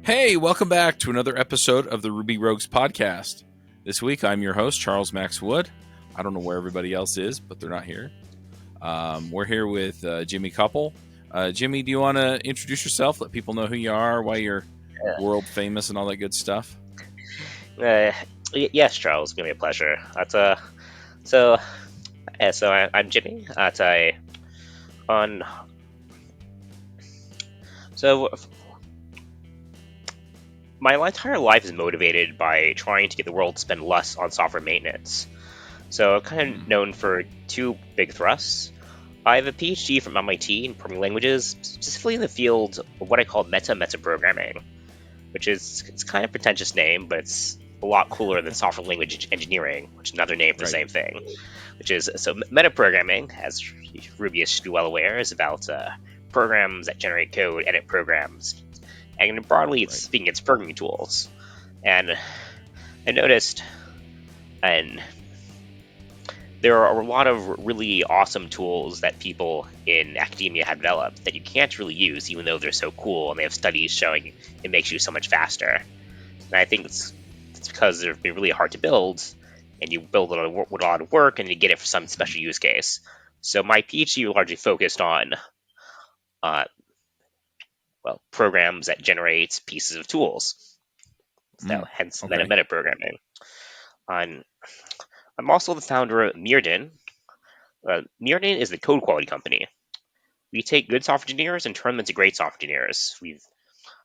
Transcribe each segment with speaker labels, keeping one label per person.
Speaker 1: Hey, welcome back to another episode of the Ruby Rogues podcast. This week, I'm your host, Charles Max Wood. I don't know where everybody else is, but they're not here. We're here with Jimmy Koppel. Jimmy, do you want to introduce yourself? Let people know who you are, why you're world famous, and all that good stuff.
Speaker 2: Yes, Charles. It's gonna be a pleasure. I'm Jimmy. On so my entire life is motivated by trying to get the world to spend less on software maintenance. So I'm kind of known for two big thrusts. I have a PhD from MIT in programming languages, specifically in the field of what I call meta programming, which is it's kind of a pretentious name, but it's a lot cooler than software language engineering, which is another name for the same thing. Which is so metaprogramming, as Ruby should be well aware, is about programs that generate code, edit programs, and broadly speaking, it's programming tools. And I noticed, and there are a lot of really awesome tools that people in academia have developed that you can't really use, even though they're so cool and they have studies showing it makes you so much faster. And I think it's because they've been really hard to build, and you build it with a lot of work, and you get it for some special use case. So my PhD largely focused on, programs that generate pieces of tools. So hence metaprogramming. I'm also the founder of Mirdin. Mirdin is the code quality company. We take good software engineers and turn them into great software engineers.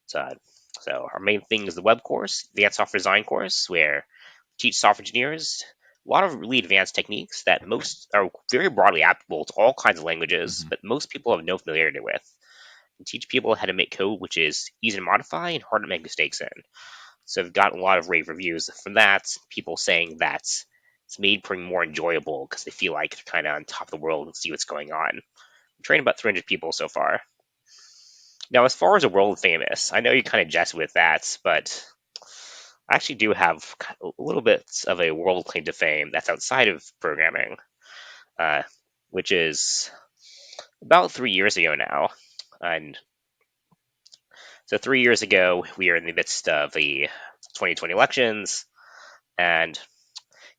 Speaker 2: So our main thing is the web course, the advanced software design course, where we teach software engineers a lot of really advanced techniques that most are very broadly applicable to all kinds of languages, but most people have no familiarity with. And teach people how to make code which is easy to modify and hard to make mistakes in. So I've gotten a lot of rave reviews from that, people saying that it's made programming more enjoyable because they feel like they're kind of on top of the world and see what's going on. I'm trained about 300 people so far. Now, as far as a world famous, I know you kind of jest with that, but I actually do have a little bit of a world claim to fame that's outside of programming, which is about 3 years ago now. And so 3 years ago, we were in the midst of the 2020 elections, and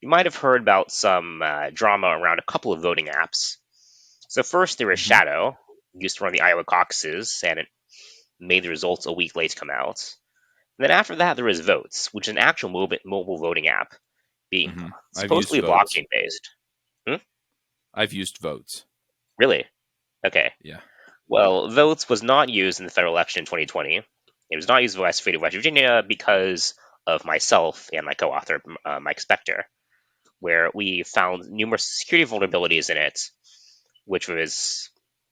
Speaker 2: you might have heard about some drama around a couple of voting apps. So first, there was Shadow, used to run the Iowa caucuses, and it made the results a week late come out. And then after that, there was Votes, which is an actual mobile voting app, being supposedly blockchain-based.
Speaker 1: I've used Votes.
Speaker 2: Really? Okay.
Speaker 1: Yeah.
Speaker 2: Well, Votes was not used in the federal election in 2020. It was not used in the state of West Virginia because of myself and my co-author, Mike Spector, where we found numerous security vulnerabilities in it,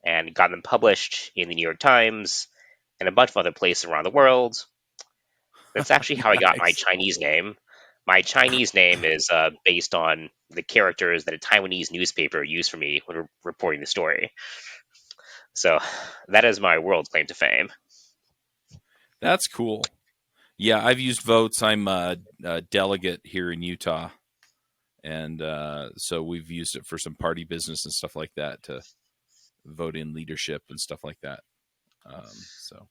Speaker 2: and got them published in the New York Times and a bunch of other places around the world. That's actually how I got my Chinese name. My Chinese name is based on the characters that a Taiwanese newspaper used for me when reporting the story. So that is my world claim to fame.
Speaker 1: That's cool. Yeah, I've used Votes. I'm a delegate here in Utah. And so we've used it for some party business and stuff like that to vote in leadership and stuff like that. So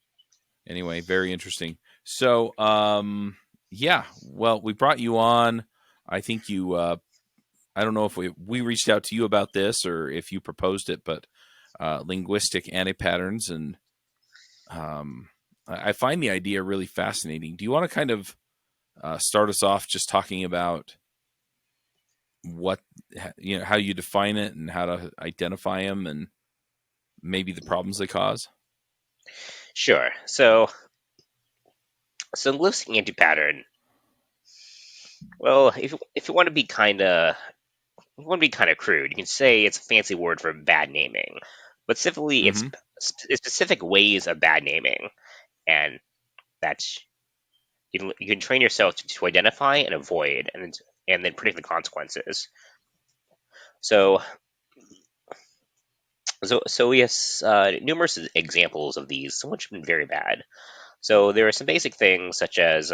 Speaker 1: anyway, very interesting. So, yeah, well, we brought you on. I think you, I don't know if we reached out to you about this or if you proposed it, but Linguistic Antipatterns. And I find the idea really fascinating. Do you want to kind of start us off just talking about what, how you define it and how to identify them and maybe the problems they cause?
Speaker 2: Sure. So linguistic antipattern. Well, if you want to be kind of crude, you can say it's a fancy word for bad naming, but specifically it's specific ways of bad naming, and that's you can train yourself to identify and avoid, and then predict the consequences. So we have numerous examples of these, some which have been very bad. So there are some basic things such as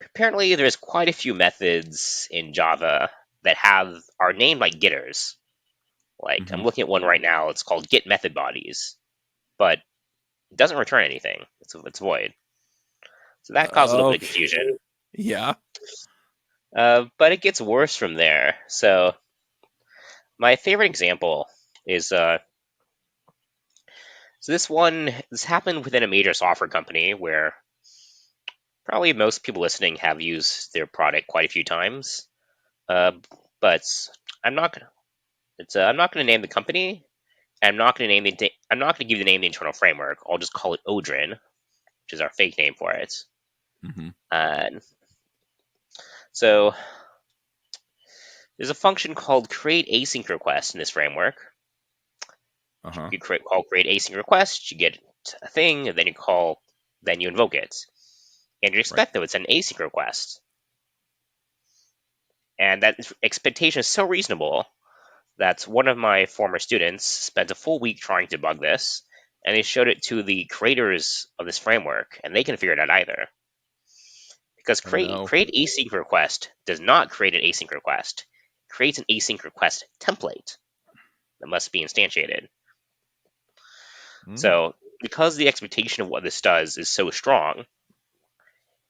Speaker 2: apparently there's quite a few methods in Java that are named like getters. Like I'm looking at one right now. It's called get method bodies. but it doesn't return anything. It's void. So that caused a little bit of
Speaker 1: Okay.
Speaker 2: confusion.
Speaker 1: Yeah.
Speaker 2: But it gets worse from there. So my favorite example is so this happened within a major software company where probably most people listening have used their product quite a few times. Uh, but I'm not gonna. I'm not gonna name the company. I'm not gonna give you the name of the internal framework. I'll just call it Odrin, which is our fake name for it.
Speaker 1: Hmm.
Speaker 2: And so there's a function called create async request in this framework.
Speaker 1: Uh-huh.
Speaker 2: Create async request. You get a thing, and then you invoke it, and you
Speaker 1: Right.
Speaker 2: expect that it's an async request. And that expectation is so reasonable that one of my former students spent a full week trying to debug this, and they showed it to the creators of this framework, and they can figure it out either. Because
Speaker 1: Oh no.
Speaker 2: create async request does not create an async request. It creates an async request template that must be instantiated.
Speaker 1: Mm.
Speaker 2: So because the expectation of what this does is so strong,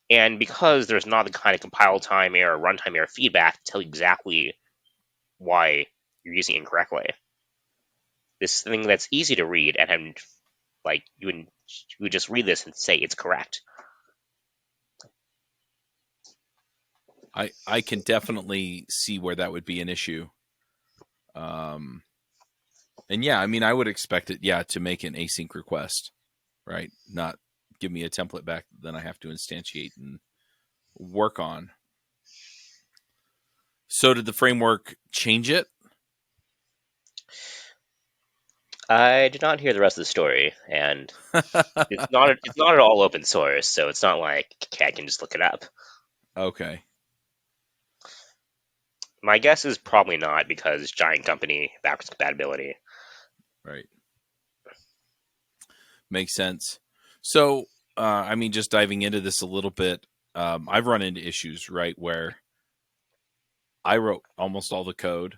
Speaker 2: and because there's not the kind of compile time error, runtime error feedback to tell you exactly why you're using it incorrectly, this thing that's easy to read and like you would just read this and say it's correct.
Speaker 1: I can definitely see where that would be an issue. And yeah, I mean, I would expect it, yeah, to make an async request, right? Not give me a template back that then I have to instantiate and work on. So did the framework change it?
Speaker 2: I did not hear the rest of the story, and it's not at all open source, so it's not like I can just look it up.
Speaker 1: Okay.
Speaker 2: My guess is probably not because giant company backwards compatibility.
Speaker 1: Right. Makes sense. So, I mean, just diving into this a little bit, I've run into issues, right, where I wrote almost all the code.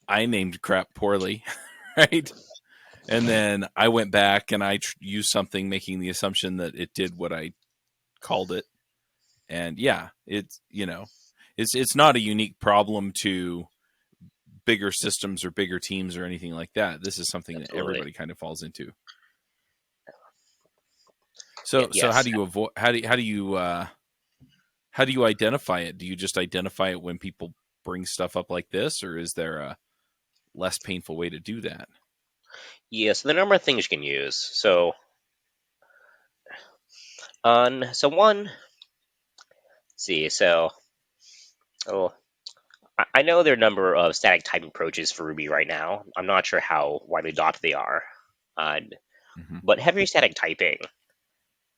Speaker 1: I named crap poorly, right? And then I went back and I used something making the assumption that it did what I called it. And yeah, it's not a unique problem to bigger systems or bigger teams or anything like that. This is something that
Speaker 2: Absolutely.
Speaker 1: everybody kind of falls into.
Speaker 2: Yeah,
Speaker 1: So how
Speaker 2: yes.
Speaker 1: do you avoid how do you identify it? Do you just identify it when people bring stuff up like this, or is there a less painful way to do that?
Speaker 2: Yes, the number of things you can use. So on so one, see, so oh, I know there are a number of static typing approaches for Ruby right now. I'm not sure how widely adopted they are, uh,
Speaker 1: Hmm.
Speaker 2: but heavy static typing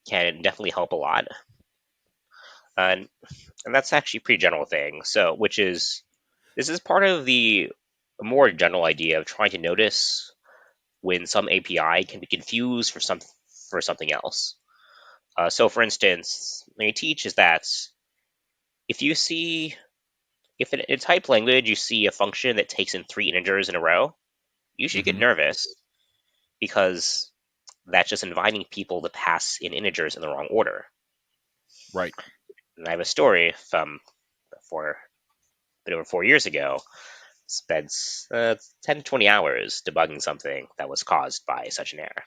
Speaker 2: can definitely help a lot, and that's actually a pretty general thing. So, which is this is part of the more general idea of trying to notice when some API can be confused for something else. So, for instance, what you teach is that if you see if in a type language you see a function that takes in three integers in a row, you should get
Speaker 1: Hmm.
Speaker 2: nervous because that's just inviting people to pass in integers in the wrong order.
Speaker 1: Right.
Speaker 2: And I have a story from a bit over 4 years ago. Spent 10 to 20 hours debugging something that was caused by such an error.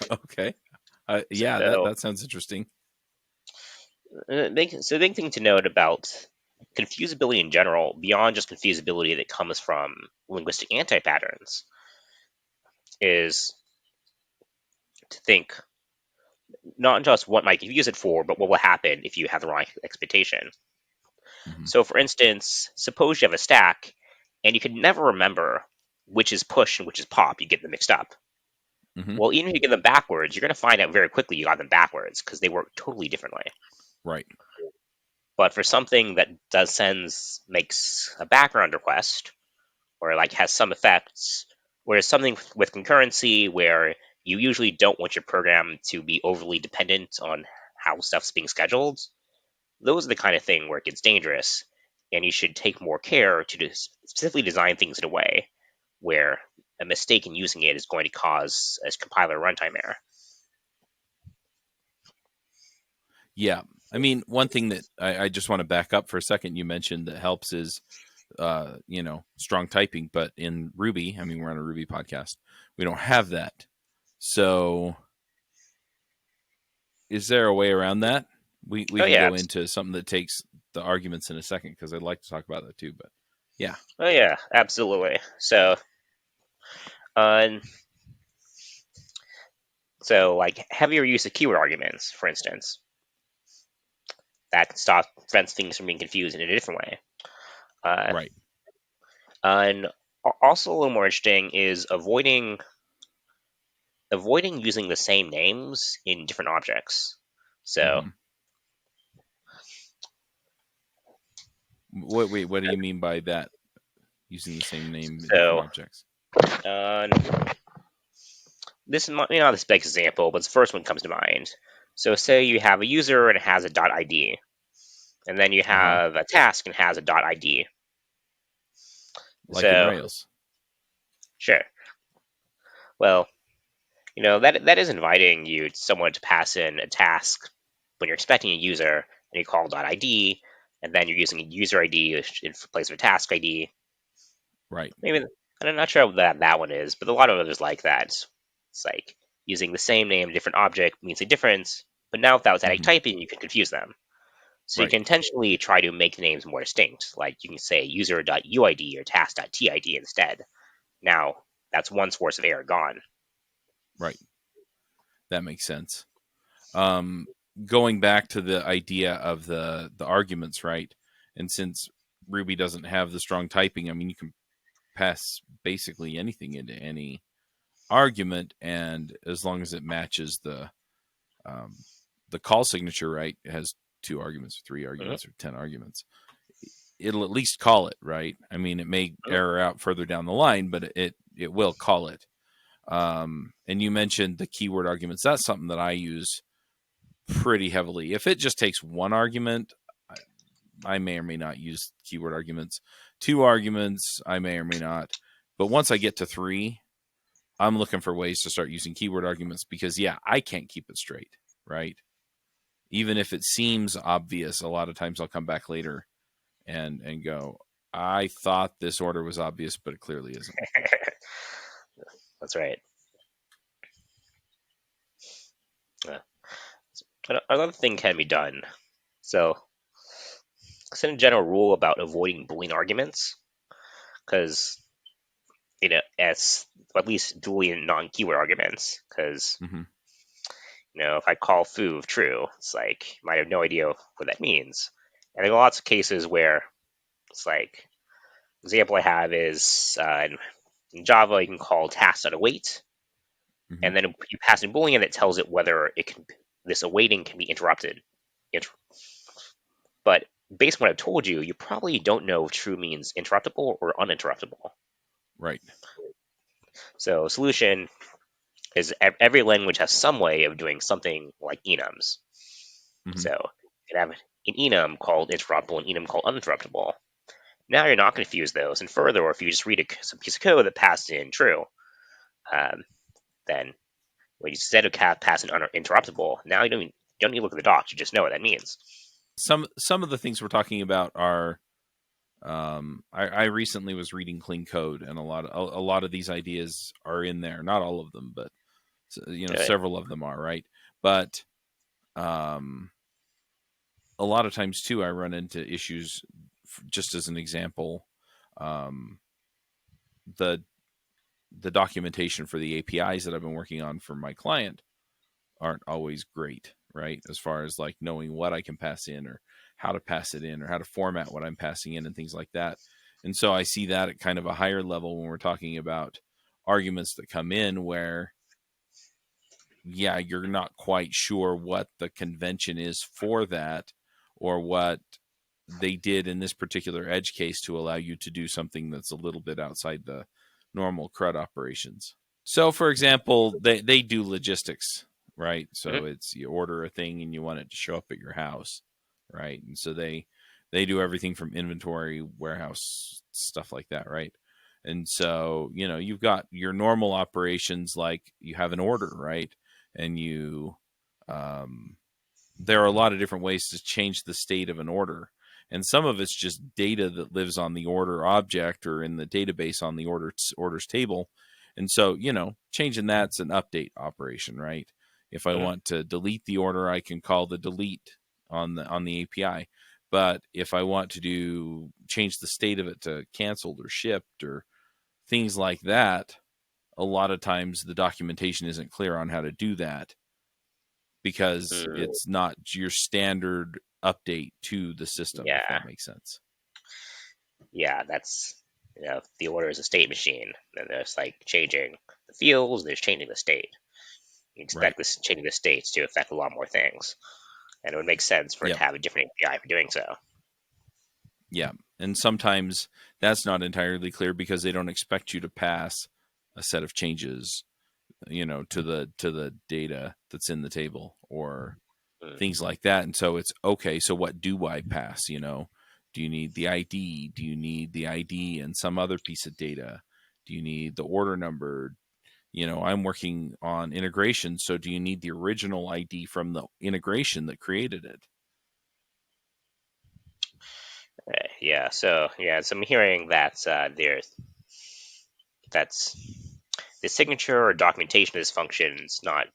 Speaker 1: Okay. Yeah,
Speaker 2: So,
Speaker 1: that sounds interesting.
Speaker 2: so the big thing to note about confusability in general, beyond just confusability that comes from linguistic antipatterns, is to think not just what might you use it for, but what will happen if you have the wrong expectation.
Speaker 1: Hmm.
Speaker 2: So, for instance, suppose you have a stack and you can never remember which is push and which is pop. You get them mixed up.
Speaker 1: Hmm.
Speaker 2: Well, even if you get them backwards, you're going to find out very quickly you got them backwards because they work totally differently.
Speaker 1: Right.
Speaker 2: But for something that makes a background request or like has some effects, whereas something with concurrency where you usually don't want your program to be overly dependent on how stuff's being scheduled, those are the kind of thing where it gets dangerous, and you should take more care to specifically design things in a way where a mistake in using it is going to cause a compiler runtime error.
Speaker 1: Yeah. I mean, one thing that I just want to back up for a second, you mentioned that helps is, strong typing. But in Ruby, I mean, we're on a Ruby podcast, we don't have that. So is there a way around that? We
Speaker 2: Oh
Speaker 1: can
Speaker 2: yeah,
Speaker 1: go into something that takes the arguments in a second, because I'd like to talk about that too. But yeah.
Speaker 2: oh yeah, absolutely. Uh, so like heavier use of keyword arguments, for instance, that can stop prevents things from being confused in a different way. Uh,
Speaker 1: Right.
Speaker 2: and also a little more interesting is avoiding using the same names in different objects. So
Speaker 1: Mm-hmm. What do you mean by that? Using the same name in different
Speaker 2: so
Speaker 1: objects?
Speaker 2: uh, this is not this big example, but the first one comes to mind. So say you have a user and it has a .id, and then you
Speaker 1: Uh-huh.
Speaker 2: have a task and has a .id.
Speaker 1: Like in
Speaker 2: So
Speaker 1: Rails.
Speaker 2: sure, well, that is inviting you someone to pass in a task when you're expecting a user, and you call .id, and then you're using a user ID in place of a task ID.
Speaker 1: Right.
Speaker 2: Maybe, and I'm not sure what that one is, but a lot of others like that. It's like using the same name, different object means a difference, but now without static
Speaker 1: Mm-hmm.
Speaker 2: typing, you can confuse them. So you
Speaker 1: Right.
Speaker 2: can intentionally try to make the names more distinct, like you can say user.uid or task.tid instead. Now, that's one source of error gone.
Speaker 1: Right. That makes sense. Um, Going back to the idea of the arguments, right? And since Ruby doesn't have the strong typing, I mean, you can pass basically anything into any argument, and as long as it matches um, the call signature, right? It has 2 arguments, or 3
Speaker 2: Mhm,
Speaker 1: arguments, or 10 arguments. It'll at least call it, right? I mean, it may
Speaker 2: mhm.
Speaker 1: error out further down the line, but it will call it. And you mentioned the keyword arguments. That's something that I use pretty heavily. If it just takes one argument, I may or may not use keyword arguments. 2 arguments, I may or may not. But once I get to 3, I'm looking for ways to start using keyword arguments, because yeah, I can't keep it straight, right? Even if it seems obvious, a lot of times I'll come back later and go, I thought this order was obvious, but it clearly isn't.
Speaker 2: That's right. Yeah. Another thing can be done. So, set a general rule about avoiding Boolean arguments, because as at least Boolean non-keyword arguments, because
Speaker 1: Mm-hmm.
Speaker 2: if I call foo true, it's like you might have no idea what that means. And there are lots of cases where it's like example I have is in Java you can call task.await,
Speaker 1: Mm-hmm.
Speaker 2: and then you pass in Boolean that tells it whether this awaiting can be interrupted. But based on what I've told you, you probably don't know if true means interruptible or uninterruptible.
Speaker 1: Right.
Speaker 2: So solution is every language has some way of doing something like enums.
Speaker 1: Mm-hmm.
Speaker 2: So you can have an enum called interruptible and enum called uninterruptible. Now you're not going to confuse those. And further, if you just read some piece of code that passed in true, um, then when you instead of pass in uninterruptible, now you don't need to look at the docs. You just know what that means.
Speaker 1: Some of the things we're talking about are, I recently was reading clean code, and a lot of these ideas are in there. Not all of them, but
Speaker 2: Right.
Speaker 1: several of them are, right. But um, a lot of times too, I run into issues. Just as an example, um, the the documentation for the APIs that I've been working on for my client aren't always great, right? As far as like knowing what I can pass in, or how to pass it in, or how to format what I'm passing in, and things like that. And so I see that at kind of a higher level when we're talking about arguments that come in where, yeah, you're not quite sure what the convention is for that, or what they did in this particular edge case to allow you to do something that's a little bit outside the normal CRUD operations. So, for example, they do logistics, right?
Speaker 2: Mhm.
Speaker 1: So it's you order a thing and you want it to show up at your house, right? And so they do everything from inventory, warehouse, stuff like that, right? And so, you've got your normal operations, like you have an order, right? And um, there are a lot of different ways to change the state of an order. And some of it's just data that lives on the order object or in the database on the orders table. And so, changing that's an update operation, right? If I
Speaker 2: Mhm.
Speaker 1: want to delete the order, I can call the delete on the API. But if I want to change the state of it to canceled or shipped or things like that, a lot of times the documentation isn't clear on how to do that because
Speaker 2: Mm,
Speaker 1: it's not your standard update to the system, if
Speaker 2: yeah,
Speaker 1: that makes sense.
Speaker 2: yeah, that's the order is a state machine, and there's like changing the fields, there's changing the state. You
Speaker 1: Right.
Speaker 2: expect this changing the states to affect a lot more things, and it would make sense for it to
Speaker 1: Yep.
Speaker 2: have a different API for doing so.
Speaker 1: Yeah. And sometimes that's not entirely clear because they don't expect you to pass a set of changes, to the data that's in the table or
Speaker 2: Mm.
Speaker 1: things like that. And so it's okay. So what do I pass? Do you need the ID? Do you need the ID and some other piece of data? Do you need the order number? I'm working on integration. So do you need the original ID from the integration that created it?
Speaker 2: So I'm hearing that that's the signature or documentation of this function is not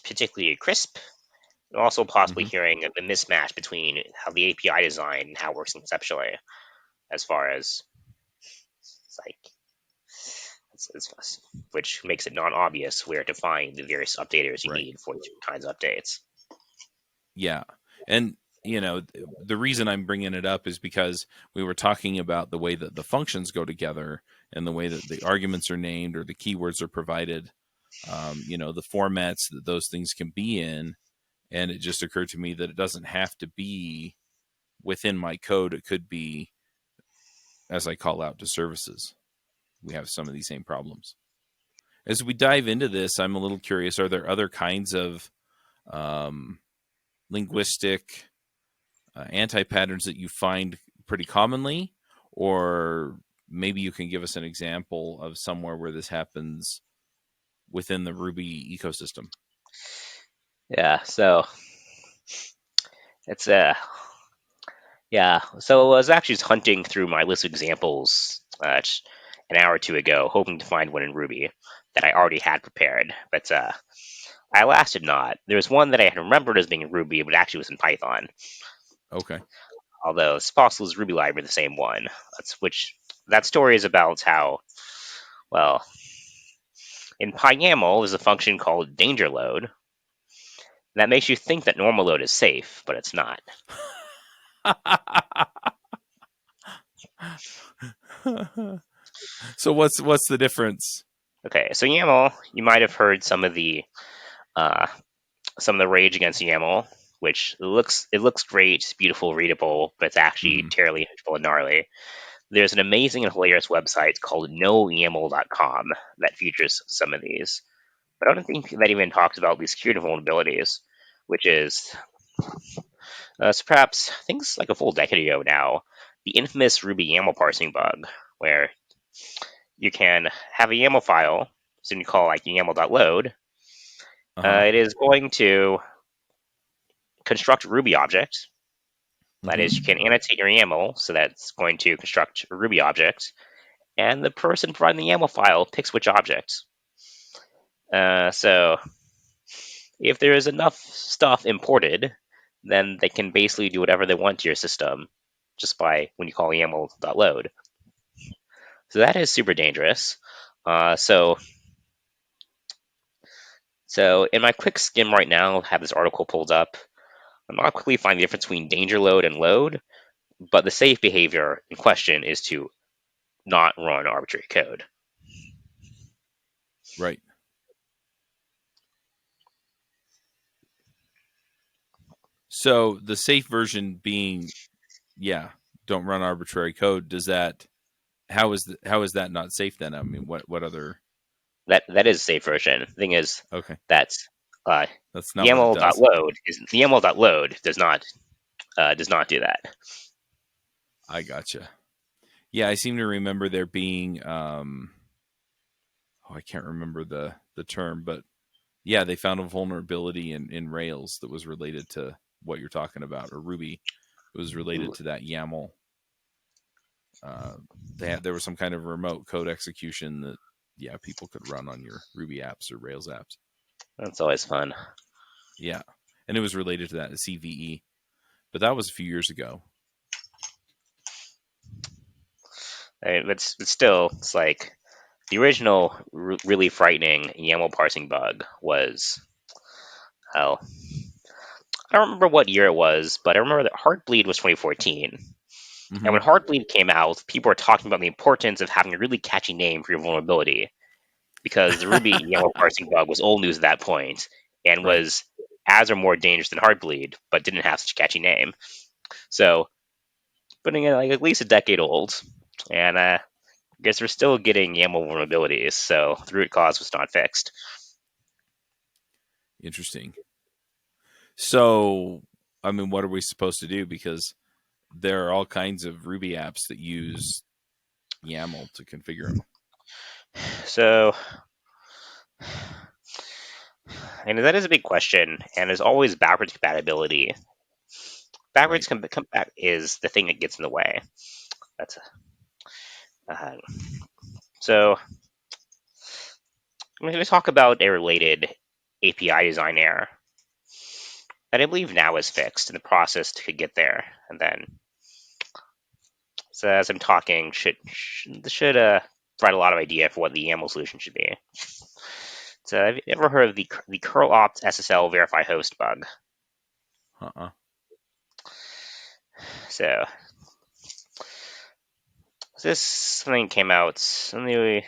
Speaker 2: particularly crisp. And also possibly
Speaker 1: Mm-hmm.
Speaker 2: hearing the mismatch between how the API design and how it works conceptually, as far as it's like which makes it non-obvious where to find the various updaters you
Speaker 1: Right.
Speaker 2: need for different kinds of updates.
Speaker 1: Yeah. And, the reason I'm bringing it up is because we were talking about the way that the functions go together and the way that the arguments are named or the keywords are provided, the formats that those things can be in. And it just occurred to me that it doesn't have to be within my code. It could be as I call out to services. We have some of these same problems. As we dive into this, I'm a little curious. Are there other kinds of um, linguistic anti-patterns that you find pretty commonly? Or maybe you can give us an example of somewhere where this happens within the Ruby ecosystem.
Speaker 2: Yeah, so it's yeah. So I was actually just hunting through my list of examples just an hour or two ago, hoping to find one in Ruby that I already had prepared, but I last did not. There was one that I had remembered as being in Ruby, but actually was in Python.
Speaker 1: Okay.
Speaker 2: Although it's possible as Ruby library the same one. That story is about how well in PyYAML there's a function called danger load that makes you think that normal load is safe, but it's not.
Speaker 1: So what's the difference?
Speaker 2: Okay, so YAML, you might have heard uh, some of the rage against YAML, which it looks great, it's beautiful, readable, but it's actually
Speaker 1: Mm-hmm.
Speaker 2: terribly full and gnarly. There's an amazing and hilarious website called noyaml.com that features some of these. But I don't think that even talks about these security vulnerabilities, which is so perhaps I think it's like a full decade ago now, the infamous Ruby YAML parsing bug, where you can have a YAML file, so you call like YAML.load.
Speaker 1: Uh-huh.
Speaker 2: It is going to construct a Ruby object. That is, you
Speaker 1: Mm-hmm.
Speaker 2: can annotate your YAML, so that's going to construct a Ruby object, and the person providing the YAML file picks which object. So if there is enough stuff imported, then they can basically do whatever they want to your system just by when you call YAML.load. So that is super dangerous. Uh, so so in my quick skim right now, I have this article pulled up. I'm not quickly find the difference between danger load and load, but the safe behavior in question is to not run arbitrary code.
Speaker 1: Right. So the safe version being, yeah, don't run arbitrary code. Does that how is that not safe then? I mean, what other?
Speaker 2: That is a safe version. The thing is
Speaker 1: Okay,
Speaker 2: that uh,
Speaker 1: that's not what it does.
Speaker 2: YAML.load does not do that.
Speaker 1: I gotcha. Yeah, I seem to remember there being I can't remember the term, but yeah, they found a vulnerability in Rails that was related to what you're talking about, or Ruby. It was related to that YAML. Uh, there was some kind of remote code execution that people could run on your Ruby apps or Rails apps.
Speaker 2: That's always fun.
Speaker 1: Yeah, and it was related to that the CVE, but that was a few years ago.
Speaker 2: But still, it's like the original really frightening YAML parsing bug was, hell, I don't remember what year it was, but I remember that Heartbleed was 2014. And
Speaker 1: Mm-hmm.
Speaker 2: when Heartbleed came out, people were talking about the importance of having a really catchy name for your vulnerability, because the Ruby YAML parsing bug was old news at that point and
Speaker 1: Right.
Speaker 2: was as or more dangerous than Heartbleed, but didn't have such a catchy name. So putting it like at least a decade old, and I guess we're still getting YAML vulnerabilities, so the root cause was not fixed.
Speaker 1: Interesting. So, I mean, what are we supposed to do? Because there are all kinds of Ruby apps that use YAML to configure them.
Speaker 2: So, and that is a big question, and there's always backwards compatibility.
Speaker 1: Right.
Speaker 2: Backwards back is the thing that gets in the way. That's uh, so. I'm going to talk about a related API design error that I believe now is fixed, and the process to get there. And then, so as I'm talking, should provide a lot of idea for what the YAML solution should be. So, have you ever heard of the curl opt SSL verify host bug?
Speaker 1: Uh-uh.
Speaker 2: So, this something came out only,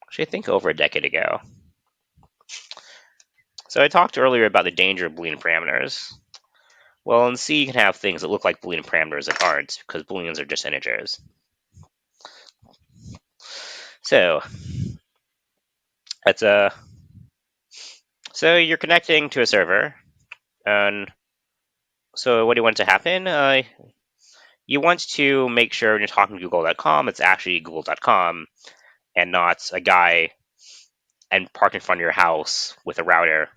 Speaker 2: actually, I think over a decade ago. So, I talked earlier about the danger of Boolean parameters. Well, in C, you can have things that look like Boolean parameters that aren't, because Booleans are just integers. So, that's a so you're connecting to a server, and so what do you want to happen? You want to make sure when you're talking to Google.com, it's actually Google.com and not a guy and parked in front of your house with a router.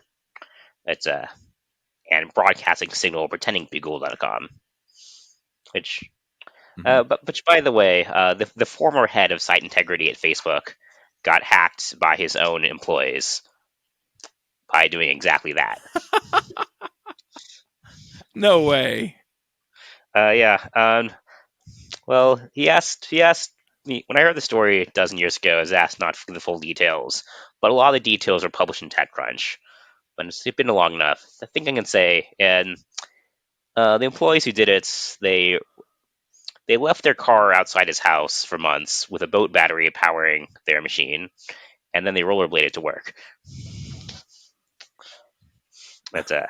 Speaker 2: It's and broadcasting signal pretending to be Google.com. Which,
Speaker 1: Mm-hmm.
Speaker 2: but by the way, the former head of site integrity at Facebook got hacked by his own employees by doing exactly that.
Speaker 1: No way.
Speaker 2: Yeah. Well, he asked me when I heard the story a dozen years ago. I was asked not for the full details, but a lot of the details are published in TechCrunch. But it's been long enough. I think I can say, and the employees who did it, they left their car outside his house for months with a boat battery powering their machine, and then they rollerbladed to work. That's a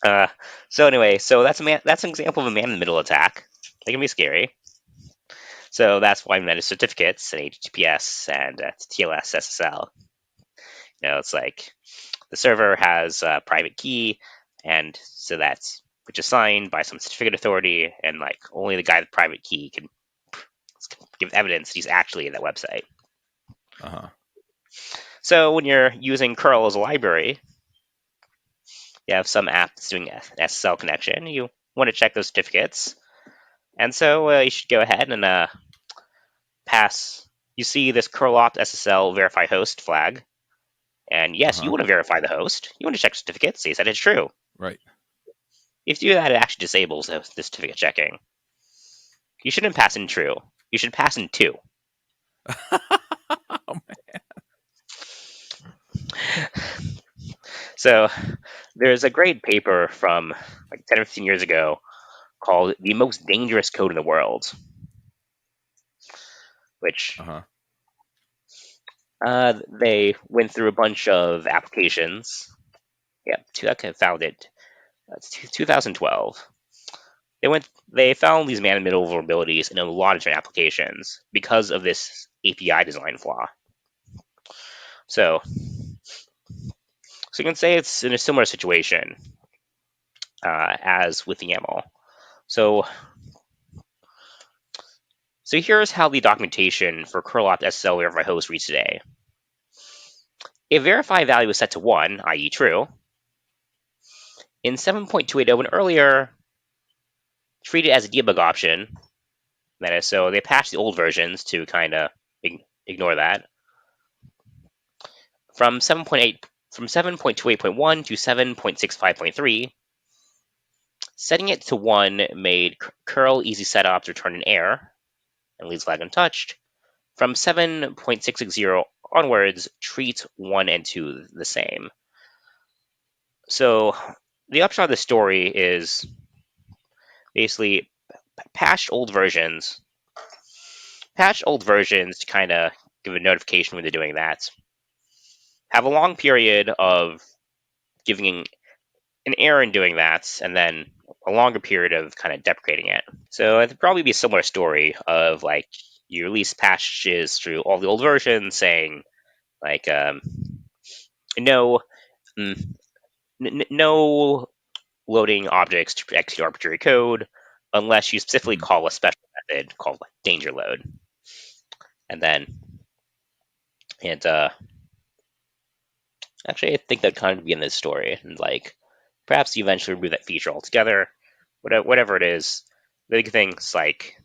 Speaker 2: uh, so anyway, so that's an example of a man in the middle attack. They can be scary. So that's why meta certificates and HTTPS and TLS SSL. It's like the server has a private key, and so that's which is signed by some certificate authority, and like only the guy with the private key can give evidence that he's actually in that website.
Speaker 1: Uh-huh.
Speaker 2: So when you're using curl as a library, you have some app that's doing an SSL connection. You want to check those certificates, and so you should go ahead and pass. You see this curl opt SSL verify host flag, and yes, you
Speaker 1: Uh-huh.
Speaker 2: want to verify the host. You want to check certificates, see that it's true.
Speaker 1: Right.
Speaker 2: If you do that, it actually disables the certificate checking. You shouldn't pass in true. You should pass in 2.
Speaker 1: Oh,
Speaker 2: So there's a great paper from like 10 or 15 years ago called "The Most Dangerous Code in the World," which
Speaker 1: uh-huh.
Speaker 2: they went through a bunch of applications. Yeah, I found it. That's 2012. They found these man-in-the-middle vulnerabilities in a lot of different applications because of this API design flaw. So, so you can say it's in a similar situation as with the YAML. So, so here's how the documentation for curl opt SSL verify host reads today. If verify value is set to 1, i.e. true, in 7.280 and earlier, treat it as a debug option. That is, so they patched the old versions to kind of ignore that. From 7.28.1 to 7.65.3, setting it to 1 made curl easy setup return an error and leaves flag untouched. From 7.660 onwards, treat 1 and 2 the same. So the upshot of the story is basically patch old versions to kind of give a notification when they're doing that. Have a long period of giving an error in doing that, and then a longer period of kind of deprecating it. So it'd probably be a similar story of like you release patches through all the old versions saying like no no loading objects to execute arbitrary code unless you specifically
Speaker 1: Mhm.
Speaker 2: call a special method called like danger load. And then and actually I think that kind of be in this story. And like perhaps you eventually remove that feature altogether. Whatever it is. The big things like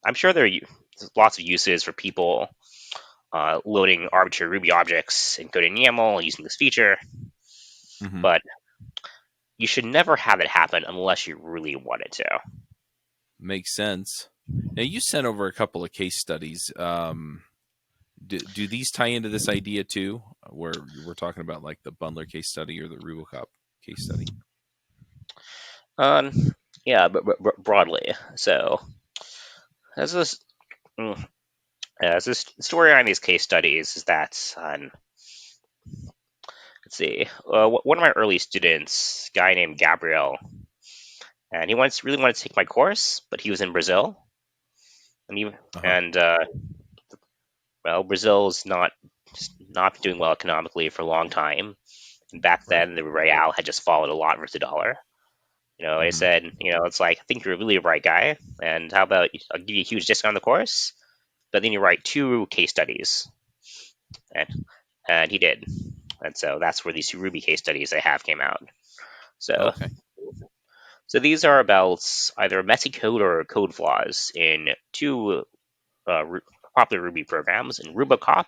Speaker 2: I'm sure there are lots of uses for people loading arbitrary Ruby objects and coding YAML using this feature,
Speaker 1: Mhm.
Speaker 2: but you should never have it happen unless you really want it to.
Speaker 1: Makes sense. Now you sent over a couple of case studies. Do these tie into this idea too, where we're talking about like the bundler case study or the Rubocop case study?
Speaker 2: Um, yeah, but broadly. So, as this, as this story on these case studies is that, let's see, one of my early students, a guy named Gabriel, and he really wanted to take my course, but he was in Brazil, and
Speaker 1: Uh huh.
Speaker 2: and well, Brazil's not doing well economically for a long time. And back
Speaker 1: Right.
Speaker 2: then, the real had just fallen a lot versus the dollar. I
Speaker 1: Hmm.
Speaker 2: said, it's like I think you're really a bright guy, and how about I'll give you a huge discount on the course, but then you write 2 case studies, and he did, and so that's where these 2 Ruby case studies I have came out. So,
Speaker 1: Okay.
Speaker 2: these are about either messy code or code flaws in 2 popular Ruby programs, in Rubocop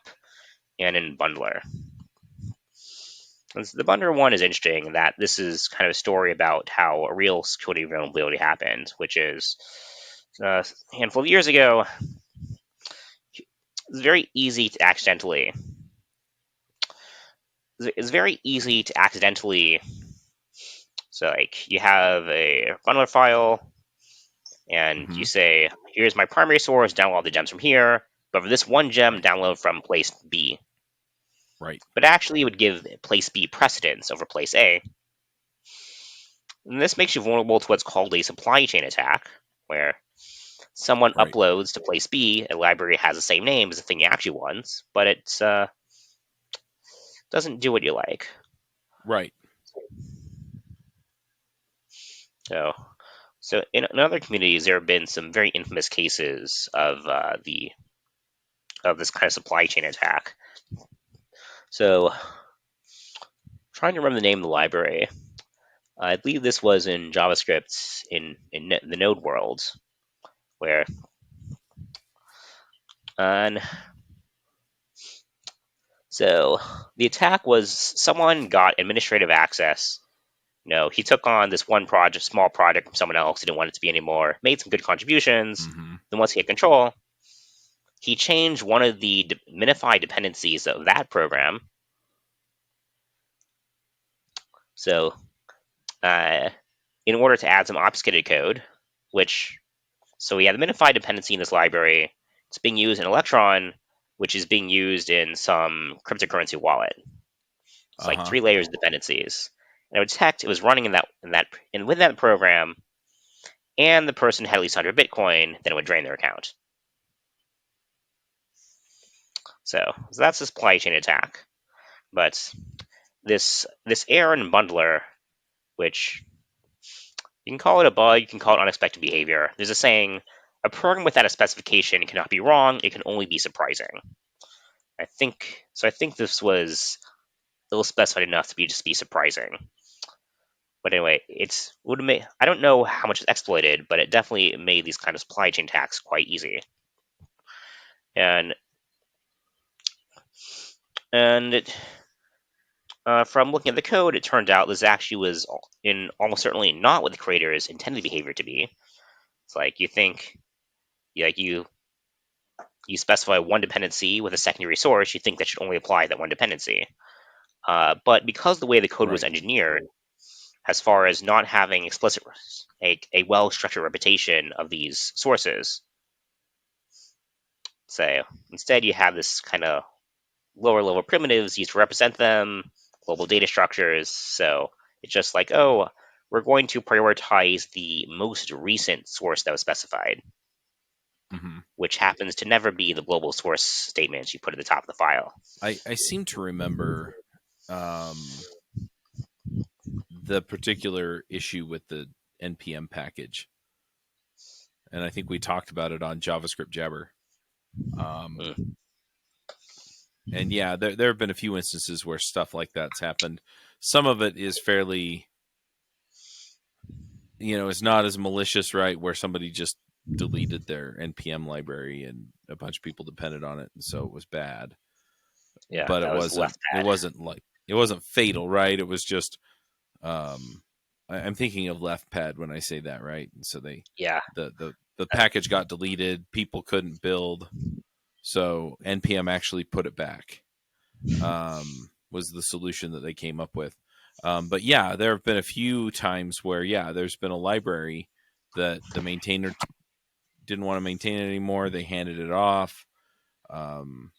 Speaker 2: and in Bundler. And the Bundler one is interesting in that this is kind of a story about how a real security vulnerability happened, which is a handful of years ago. It's very easy to accidentally. It's very easy to accidentally. So, like, you have a bundler file, and you
Speaker 1: Hmm.
Speaker 2: say, "Here's my primary source. Download all the gems from here." But for this one gem,
Speaker 1: Right.
Speaker 2: download from place B.
Speaker 1: Right.
Speaker 2: But actually, it would give place B precedence over place A. And this makes you vulnerable to what's called a supply chain attack, where someone
Speaker 1: Right.
Speaker 2: uploads to place B a library that has the same name as the thing you actually wants, but it doesn't do what you like.
Speaker 1: Right.
Speaker 2: So, in other communities, there have been some very infamous cases of the of this kind of supply chain attack. So, trying to remember the name of the library, I believe this was in JavaScript in the Node world, where and so the attack was someone got administrative access. He took on this one project, small project from someone else, didn't want it to be anymore, made some good contributions.
Speaker 1: Hmm.
Speaker 2: Then once he had control, he changed one of the minified dependencies of that program. So, uh, in order to add some obfuscated code, which so we have the minified dependency in this library. It's being used in Electron, which is being used in some cryptocurrency wallet. It's
Speaker 1: Uh
Speaker 2: like
Speaker 1: huh.
Speaker 2: 3 layers of dependencies. And it would detect it was running in with that program, and the person had at least 100 Bitcoin, then it would drain their account. So that's the supply chain attack. But this error in bundler, which You can call it a bug. You can call it unexpected behavior. There's a saying: a program without a specification cannot be wrong. It can only be surprising. I think so. I think this was ill specified enough to just be surprising. But anyway, it's would make I don't know how much it's exploited, but it definitely made these kind of supply chain attacks quite easy. And from looking at the code, it turned out this actually was in almost certainly not what the creators intended the behavior to be. It's like you think, like you specify one dependency with a secondary source, you think that should only apply that one dependency. But because the way the code was
Speaker 1: Right.
Speaker 2: engineered, as far as not having explicit a well-structured reputation of these sources, so instead you have this kind of lower level primitives used to represent them, global data structures. So it's just like, oh, we're going to prioritize the most recent source that was specified,
Speaker 1: Hmm.
Speaker 2: which happens to never be the global source statement you put at the top of the file.
Speaker 1: I seem to remember um, the particular issue with the npm package, and I think we talked about it on JavaScript Jabber. Um,
Speaker 2: Mm.
Speaker 1: and yeah, there have been a few instances where stuff like that's happened. Some of it is fairly, it's not as malicious, right? Where somebody just deleted their npm library and a bunch of people depended on it, and so it was bad.
Speaker 2: Yeah,
Speaker 1: But
Speaker 2: that was left
Speaker 1: it
Speaker 2: pad.
Speaker 1: wasn't fatal, right? It was just um, I'm thinking of left pad when I say that, right? And so
Speaker 2: Yeah,
Speaker 1: the package got deleted, people couldn't build, so npm actually put it back. Was the solution that they came up with. But yeah, there have been a few times where there's been a library that the maintainer didn't want to maintain it anymore. They handed it off. Um,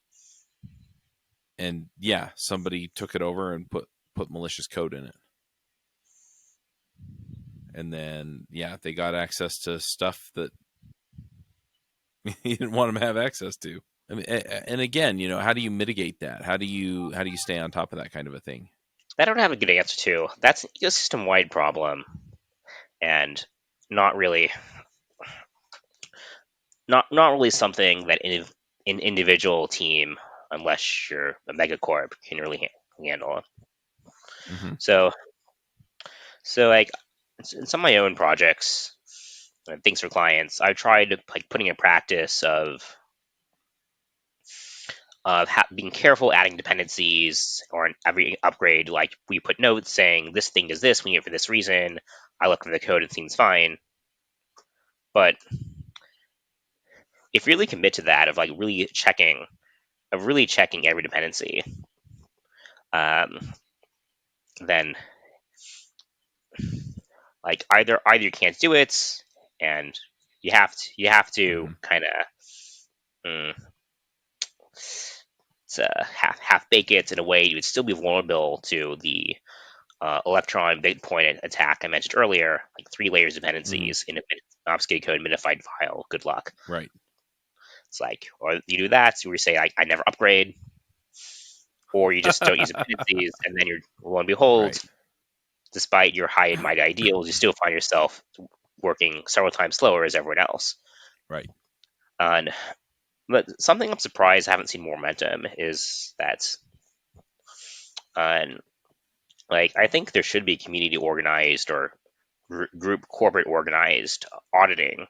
Speaker 1: and somebody took it over and put malicious code in it. And then they got access to stuff that you didn't want them to have access to. I mean, and again, how do you mitigate that? How do you stay on top of that kind of a thing?
Speaker 2: I don't have a good answer to. That's an ecosystem wide problem, and not really, not really something that an individual team, unless you're a megacorp, can really handle.
Speaker 1: Hmm.
Speaker 2: So like in some of my own projects and things for clients, I tried like putting in practice of being careful adding dependencies or in every upgrade. Like we put notes saying this thing does this, we need it for this reason. I look at the code, it seems fine. But if you really commit to that of really checking every dependency, um, then like either you can't do it, and you have to
Speaker 1: Hmm.
Speaker 2: kind of half bake it in a way you would still be vulnerable to the electron bitpoint attack I mentioned earlier, like 3 layers
Speaker 1: Hmm.
Speaker 2: dependencies in an obfuscated code minified file. Good luck.
Speaker 1: Right.
Speaker 2: It's like, or you do that, so you say I never upgrade, or you just don't use dependencies, and then you're lo and behold,
Speaker 1: Right.
Speaker 2: despite your high and mighty ideals, you still find yourself working several times slower as everyone else.
Speaker 1: Right.
Speaker 2: And but something I'm surprised I haven't seen more momentum is that, and like I think there should be community organized or group corporate organized auditing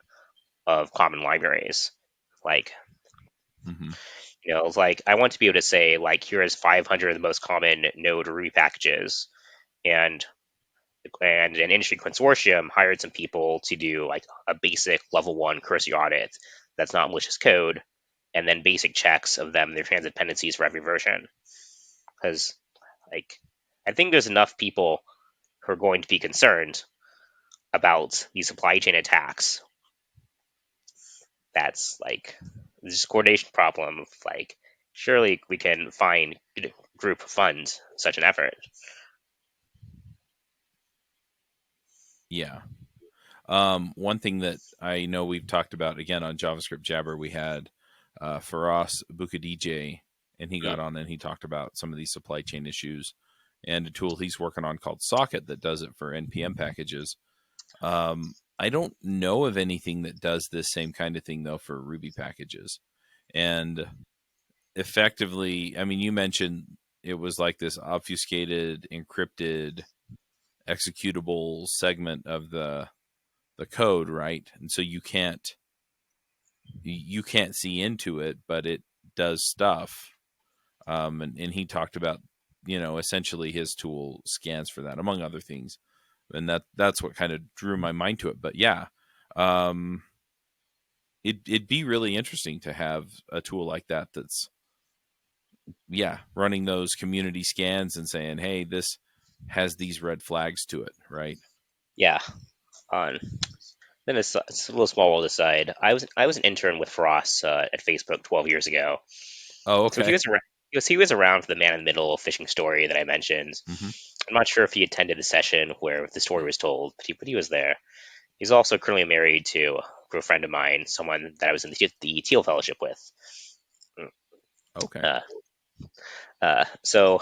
Speaker 2: of common libraries. Like,
Speaker 1: Hmm.
Speaker 2: it's like I want to be able to say like here's 500 of the most common Node Ruby packages, and an industry consortium hired some people to do like a basic level 1 cursory audit that's not malicious code, and then basic checks of them, their transit dependencies for every version. Because like I think there's enough people who are going to be concerned about these supply chain attacks. That's like this coordination problem of like surely we can find group funds such an effort.
Speaker 1: Yeah. One thing that I know we've talked about again on JavaScript Jabber, we had Faraz Bukadij, and he
Speaker 2: Mm.
Speaker 1: got on and he talked about some of these supply chain issues and a tool he's working on called Socket that does it for npm packages. I don't know of anything that does this same kind of thing though for Ruby packages. And effectively, I mean, you mentioned it was like this obfuscated, encrypted, executable segment of the code, right? And so you can't see into it, but it does stuff. And he talked about, essentially his tool scans for that, among other things. And that's what kind of drew my mind to it. But yeah, um, it'd be really interesting to have a tool like that that's, yeah, running those community scans and saying, hey, this has these red flags to it, right?
Speaker 2: Yeah. On Then it's a little small world aside. I was an intern with Frost at Facebook 12 years ago.
Speaker 1: Oh,
Speaker 2: So
Speaker 1: okay.
Speaker 2: he was around for the man in the middle phishing story that I mentioned.
Speaker 1: Hmm.
Speaker 2: I'm not sure if he attended the session where the story was told, but he was there. He's also currently married to a friend of mine, someone that I was in the Teal Fellowship with.
Speaker 1: Okay.
Speaker 2: Uh, uh, so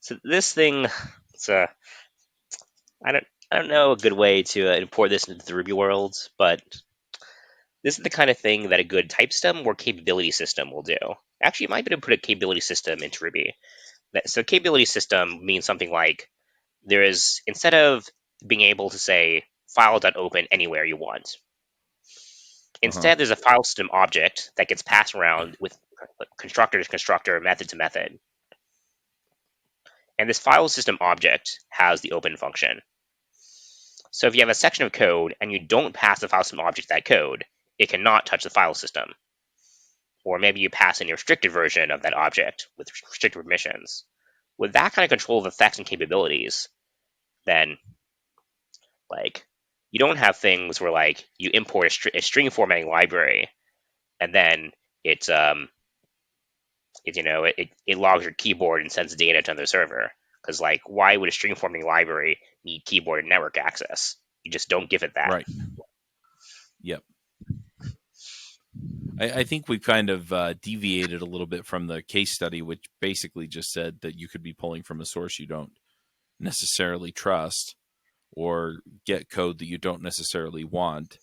Speaker 2: so this thing, it's I don't know a good way to import this into the Ruby world, but this is the kind of thing that a good type stem or capability system will do. Actually, you might be able to put a capability system into Ruby. So capability system means something like there is, instead of being able to say file.open anywhere you want,
Speaker 1: Uh-huh.
Speaker 2: instead there's a file system object that gets passed around with constructor to constructor, method to method. And this file system object has the open function. So if you have a section of code and you don't pass the file system object that code, it cannot touch the file system. Or maybe you pass in your restricted version of that object with restricted permissions. With that kind of control of effects and capabilities, then like you don't have things where like you import a string formatting library and then it it logs your keyboard and sends data to another server. Because like why would a string formatting library need keyboard and network access? You just don't give it that.
Speaker 1: Right. Yep. I think we kind of deviated a little bit from the case study, which basically just said that you could be pulling from a source you don't necessarily trust or get code that you don't necessarily want.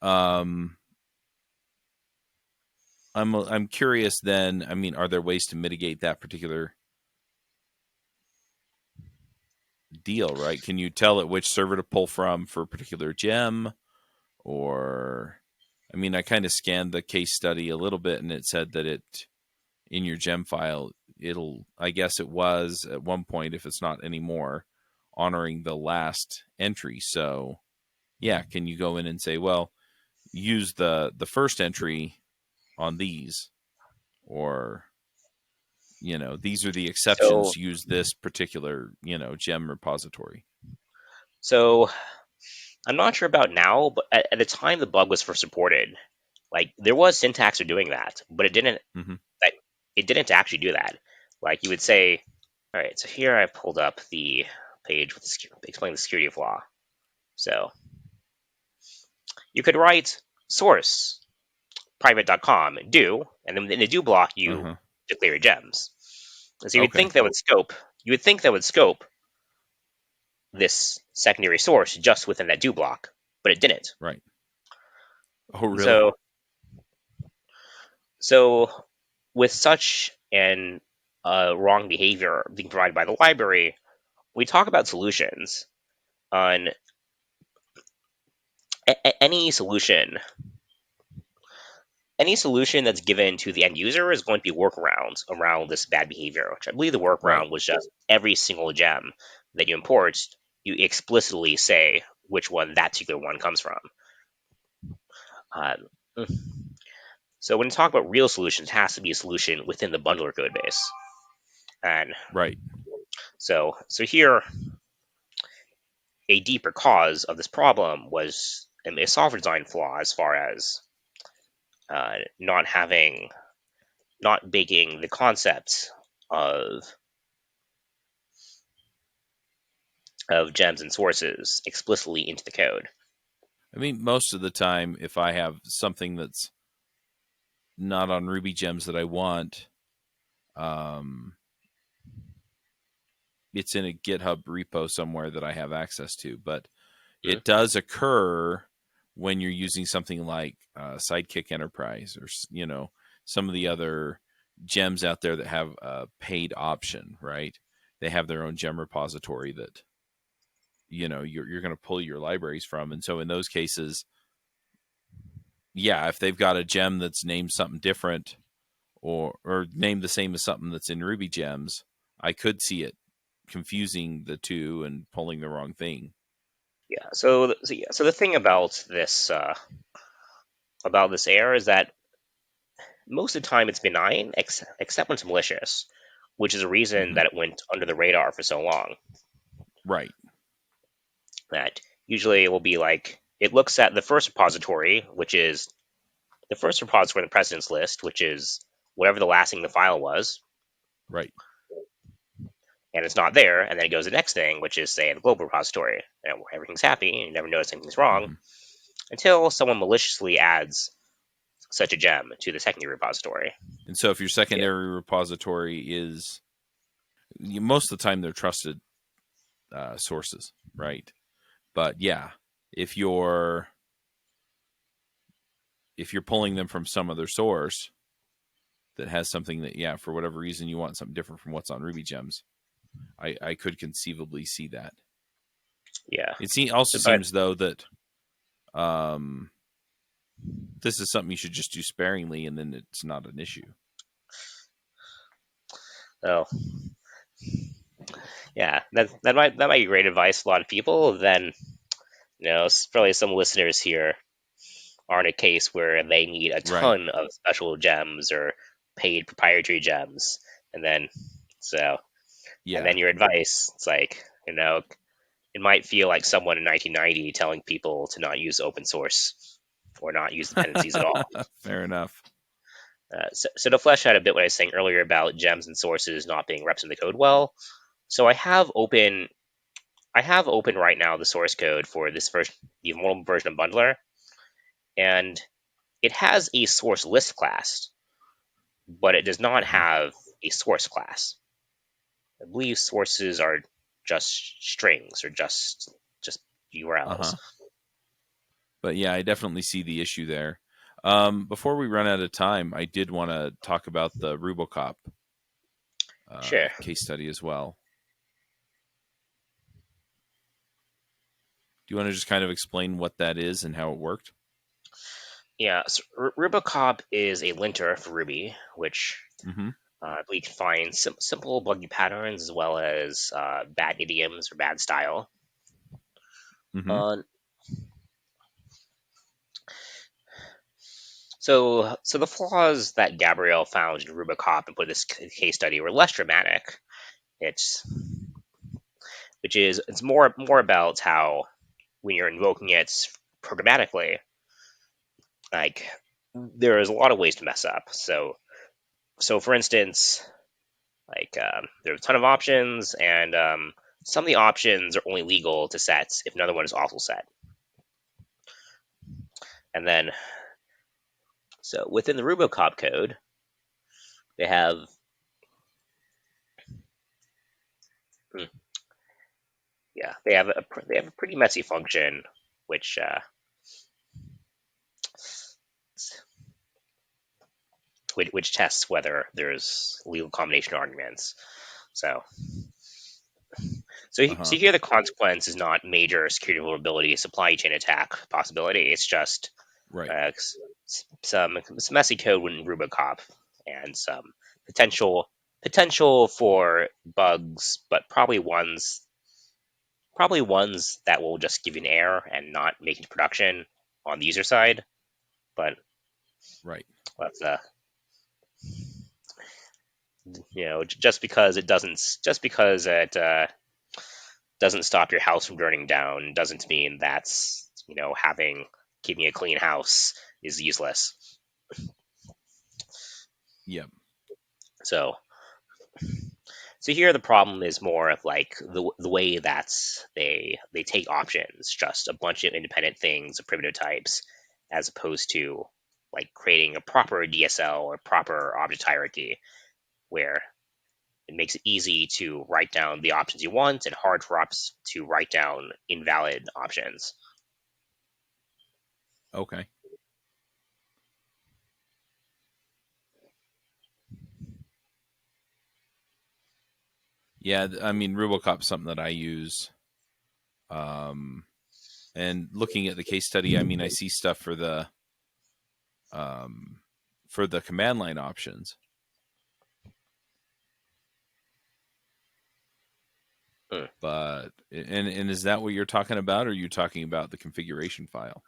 Speaker 1: Um, I'm curious. Then, I mean, are there ways to mitigate that particular deal? Right? Can you tell it which server to pull from for a particular gem? Or, I mean, I kind of scanned the case study a little bit, and it said that it in your gem file, I guess it was at one point, if it's not anymore, honoring the last entry. So yeah, can you go in and say, well, use the first entry on these, or these are the
Speaker 2: So
Speaker 1: exceptions, use this particular gem repository.
Speaker 2: so I'm not sure about now, but at the time the bug was first reported, like there was syntax for doing that, but
Speaker 1: Hmm.
Speaker 2: it didn't actually do that. Like you would say, all right, so here I pulled up the page with explaining the security flaw. So you could write source private.com do, and then in the do block you
Speaker 1: Uh-huh.
Speaker 2: declare your gems. And so
Speaker 1: Okay.
Speaker 2: you would think that would scope this secondary source just within that do block, but it didn't.
Speaker 1: Right. Oh, really?
Speaker 2: So so with such an wrong behavior being provided by the library, we talk about solutions. On any solution, any solution that's given to the end user is going to be workarounds around this bad behavior. Which I believe the
Speaker 1: Right.
Speaker 2: workaround was just every single gem that you import, you explicitly say which one that particular one comes from. Um, so when you talk about real solutions, it has to be a solution within the bundler code base. And
Speaker 1: Right.
Speaker 2: so here, a deeper cause of this problem was a software design flaw as far as not having, not baking the concept of gems and sources explicitly into the code.
Speaker 1: I mean, most of the time, if I have something that's not on Ruby gems that I want, um, it's in a GitHub repo somewhere that I have access to, but
Speaker 2: Mm.
Speaker 1: it does occur when you're using something like Sidekick Enterprise or some of the other gems out there that have a paid option, right? They have their own gem repository that you're going to pull your libraries from, and so in those cases, yeah, if they've got a gem that's named something different or named the same as something that's in Ruby gems, I could see it confusing the two and pulling the wrong thing.
Speaker 2: Yeah. So the thing about this error is that most of the time it's benign, except when it's malicious, which is a reason
Speaker 1: Hmm.
Speaker 2: that it went under the radar for so long.
Speaker 1: Right.
Speaker 2: That usually it will be like it looks at the first repository, which is the first repository in the precedence list, which is whatever the last thing in the file was,
Speaker 1: Right.
Speaker 2: and it's not there, and then it goes to the next thing, which is say the global repository, and everything's happy, and you never notice anything's wrong
Speaker 1: Hmm.
Speaker 2: until someone maliciously adds such a gem to the secondary repository.
Speaker 1: And so if your
Speaker 2: Yeah,
Speaker 1: secondary repository is most of the time they're trusted sources, right? But yeah, if you're pulling them from some other source that has something that, yeah, for whatever reason you want something different from what's on Ruby gems, I could conceivably see that.
Speaker 2: yeah.
Speaker 1: It also
Speaker 2: But
Speaker 1: seems though that um, this is something you should just do sparingly, and then it's not an issue.
Speaker 2: oh, yeah, that might be great advice to a lot of people. Then probably some listeners here are in a case where they need a
Speaker 1: Right.
Speaker 2: ton of special gems or paid proprietary gems, and then so and
Speaker 1: Yeah.
Speaker 2: then your advice, it's like it might feel like someone in 1990 telling people to not use open source or not use dependencies at all.
Speaker 1: Fair enough.
Speaker 2: So to flesh out a bit what I was saying earlier about gems and sources not being reps in the code well, so I have open right now the source code for this version, the mobile version of Bundler, and it has a source list class, but it does not
Speaker 1: Uh-huh.
Speaker 2: have a source class. I believe sources are just strings or just URLs.
Speaker 1: Uh-huh. But yeah, I definitely see the issue there. Before we run out of time, I did want to talk about the Rubocop
Speaker 2: Sure.
Speaker 1: case study as well. Do you want to just kind of explain what that is and how it worked?
Speaker 2: Yeah, so Rubocop is a linter for Ruby, which
Speaker 1: Mm-hmm.
Speaker 2: we can find simple buggy patterns as well as bad idioms or bad style.
Speaker 1: Mm-hmm.
Speaker 2: Uh, so the flaws that Gabrielle found in Rubocop and put this case study were less dramatic. It's it's more about how when you're invoking it programmatically, like there is a lot of ways to mess up. So for instance, like there's a ton of options, and some of the options are only legal to set if another one is also set. And then so within the Rubocop code, they have hmm, yeah they have a pretty messy function which which tests whether there's legal combination arguments. So so
Speaker 1: Uh-huh.
Speaker 2: here the consequence is not major security vulnerability, supply chain attack possibility. It's just
Speaker 1: Right.
Speaker 2: uh, some messy code in Rubocop and some potential for bugs, but probably ones that will just give you an error and not make it to production on the user side. But
Speaker 1: Right.
Speaker 2: that's just because it doesn't stop your house from burning down doesn't mean that's having keeping a clean house is useless.
Speaker 1: Yep.
Speaker 2: So so here the problem is more of like the way that they take options, just a bunch of independent things of primitive types, as opposed to like creating a proper DSL or proper object hierarchy where It makes it easy to write down the options you want and hard for ops to write down invalid options.
Speaker 1: Okay. Yeah, I mean, RuboCop's something that I use. And looking at the case study, I mean, I see stuff um, for the command line options.
Speaker 2: Hmm.
Speaker 1: But and is that what you're talking about, or are you talking about the configuration file?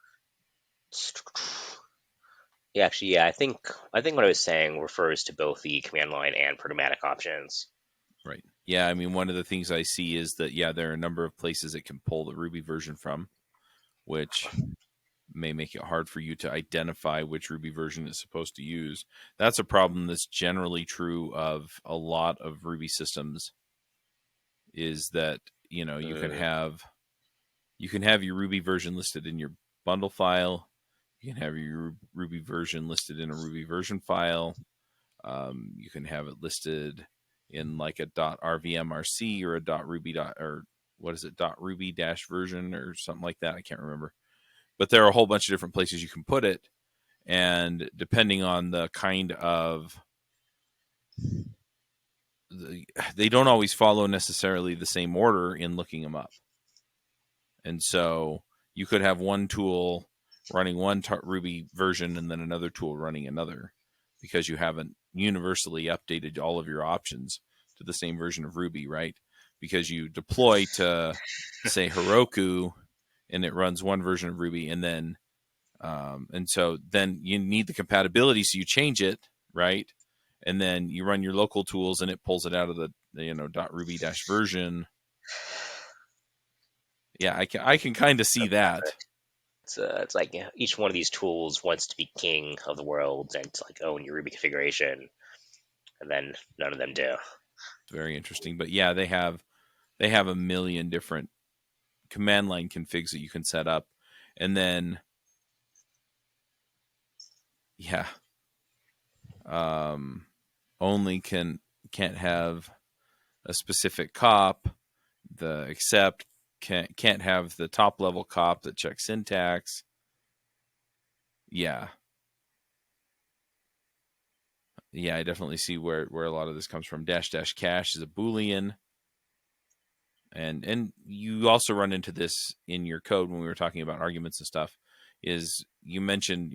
Speaker 2: Yeah, actually, yeah, I think what I was saying refers to both the command line and programmatic options.
Speaker 1: Right. Yeah, I mean, one of the things I see is that yeah, there are a number of places it can pull the Ruby version from, which may make it hard for you to identify which Ruby version it's supposed to use. That's a problem that's generally true of a lot of Ruby systems. Is that you can
Speaker 2: Mm,
Speaker 1: have your Ruby version listed in your bundle file. You can have your Ruby version listed in a Ruby version file. You can have it listed in like a .rvmrc or a .ruby or what is it .ruby dash version or something like that. I can't remember, but there are a whole bunch of different places you can put it, and depending on the kind of they don't always follow necessarily the same order in looking them up. And so you could have one tool running one Ruby version and then another tool running another because you haven't universally updated all of your options to the same version of Ruby, right? Because you deploy to, say, Heroku and it runs one version of Ruby, and so then you need the compatibility, so you change it, right? And then you run your local tools and it pulls it out of the .ruby dash version. Yeah, I can kind of see that.
Speaker 2: it's like, yeah, each one of these tools wants to be king of the world and to like own your Ruby configuration, and then none of them do.
Speaker 1: Very interesting. But yeah, they have a million different command line configs that you can set up, and then yeah, um, only can't have a specific cop. The except can't have the top level cop that checks syntax. Yeah, yeah, I definitely see where a lot of this comes from. Dash dash cache is a boolean, and you also run into this in your code when we were talking about arguments and stuff. Is you mentioned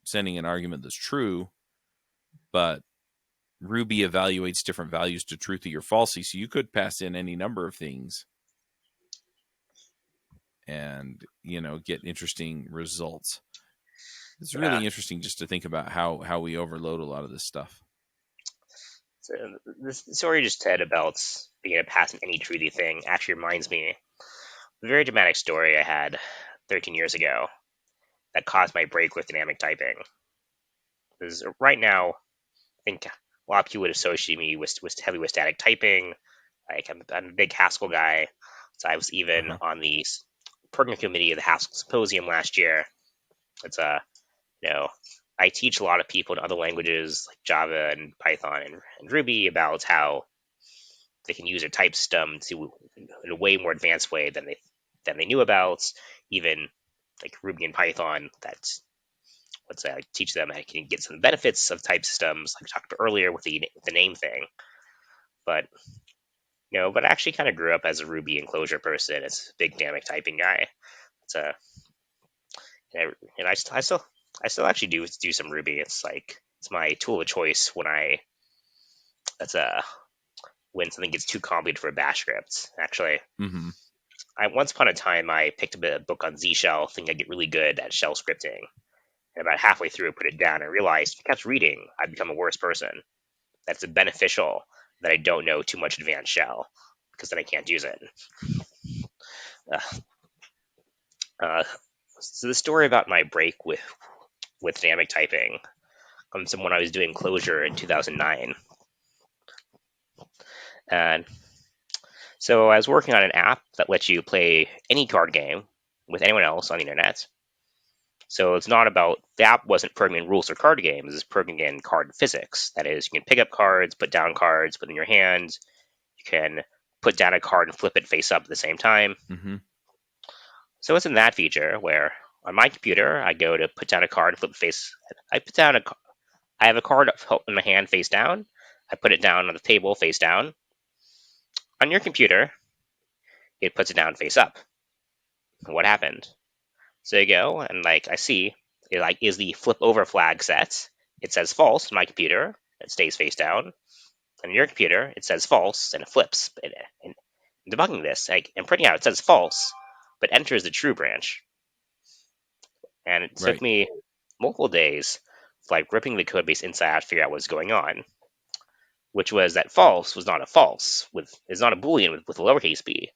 Speaker 1: sending an argument that's true, but Ruby evaluates different values to truthy or falsy, so you could pass in any number of things and get interesting results. It's
Speaker 2: Uh,
Speaker 1: really interesting just to think about how we overload a lot of this stuff.
Speaker 2: so this story you just said about being able to pass in any truthy thing actually reminds me of a very dramatic story I had 13 years ago that caused my break with dynamic typing. Because right now, I think a lot of people would associate me with heavy with static typing. Like I'm a big Haskell guy, so I was even
Speaker 1: Uh-huh.
Speaker 2: on the program committee of the Haskell Symposium last year. It's you know, I teach a lot of people in other languages like Java and Python and Ruby about how they can use a type system to in a way more advanced way than they knew about. Even like Ruby and Python, that's let's say I teach them how can get some benefits of type systems, like we talked about earlier with the name thing. But but I actually kind of grew up as a Ruby enclosure person. It's a big dynamic typing guy. It's a and I still actually do some Ruby. It's like it's my tool of choice that's a when something gets too complicated for a bash script. Actually,
Speaker 1: Mm-hmm.
Speaker 2: I once upon a time I picked up a book on Z shell, thinking I'd get really good at shell scripting. And about halfway through, I put it down and realized if I kept reading, I'd become a worse person. That's beneficial that I don't know too much advanced shell because then I can't use it. Uh, uh, so the story about my break with dynamic typing comes from when I was doing Clojure in 2009. And so I was working on an app that lets you play any card game with anyone else on the internet. So it's not about the app wasn't programming rules or card games. It's programming in card physics. That is, you can pick up cards, put down cards within your hand. You can put down a card and flip it face up at the same time.
Speaker 1: Mm-hmm.
Speaker 2: So it's in that feature where on my computer I go to put down a card and flip it face. I put down a. I have a card in my hand face down. I put it down on the table face down. On your computer, it puts it down face up. What happened? So you go and I see is the flip over flag set? It says false on my computer. It stays face down. On your computer, it says false and it flips. And debugging this, I'm printing out it says false, but enters the true branch. And it took
Speaker 1: Right.
Speaker 2: me multiple days of ripping the code base inside out to figure out what's going on. Which was that false was not a false is not a boolean with a lowercase b.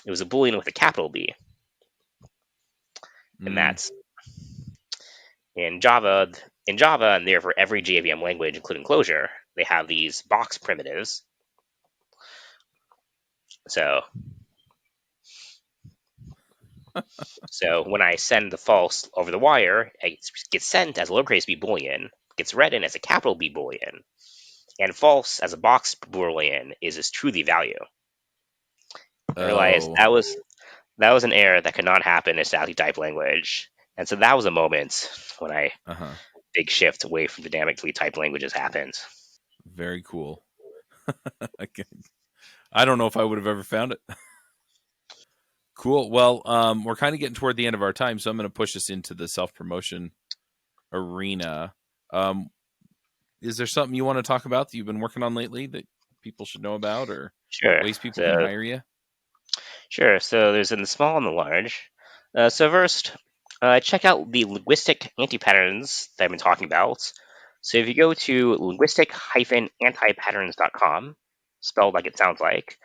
Speaker 2: It was a boolean with a capital B, and
Speaker 1: Mm.
Speaker 2: that's in Java. In Java, and therefore every JVM language, including Clojure, they have these box primitives. So, so when I send the false over the wire, it gets sent as a lowercase b boolean, gets read in as a capital B boolean, and false as a box boolean is its truly value. I realized
Speaker 1: Oh.
Speaker 2: that was an error that could not happen in a statically typed language, and so that was a moment when I
Speaker 1: Uh-huh.
Speaker 2: big shift away from dynamically typed languages happened.
Speaker 1: Very cool. Okay. I don't know if I would have ever found it. Cool. Well, we're kind of getting toward the end of our time, so I'm going to push us into the self-promotion arena. Um, is there something you want to talk about that you've been working on lately that people should know about, or
Speaker 2: Sure.
Speaker 1: ways people can
Speaker 2: So
Speaker 1: hire you?
Speaker 2: sure. So there's in the small and the large. So first, check out the linguistic antipatterns that I've been talking about. So if you go to linguistic-antipatterns.com, spelled like it sounds like,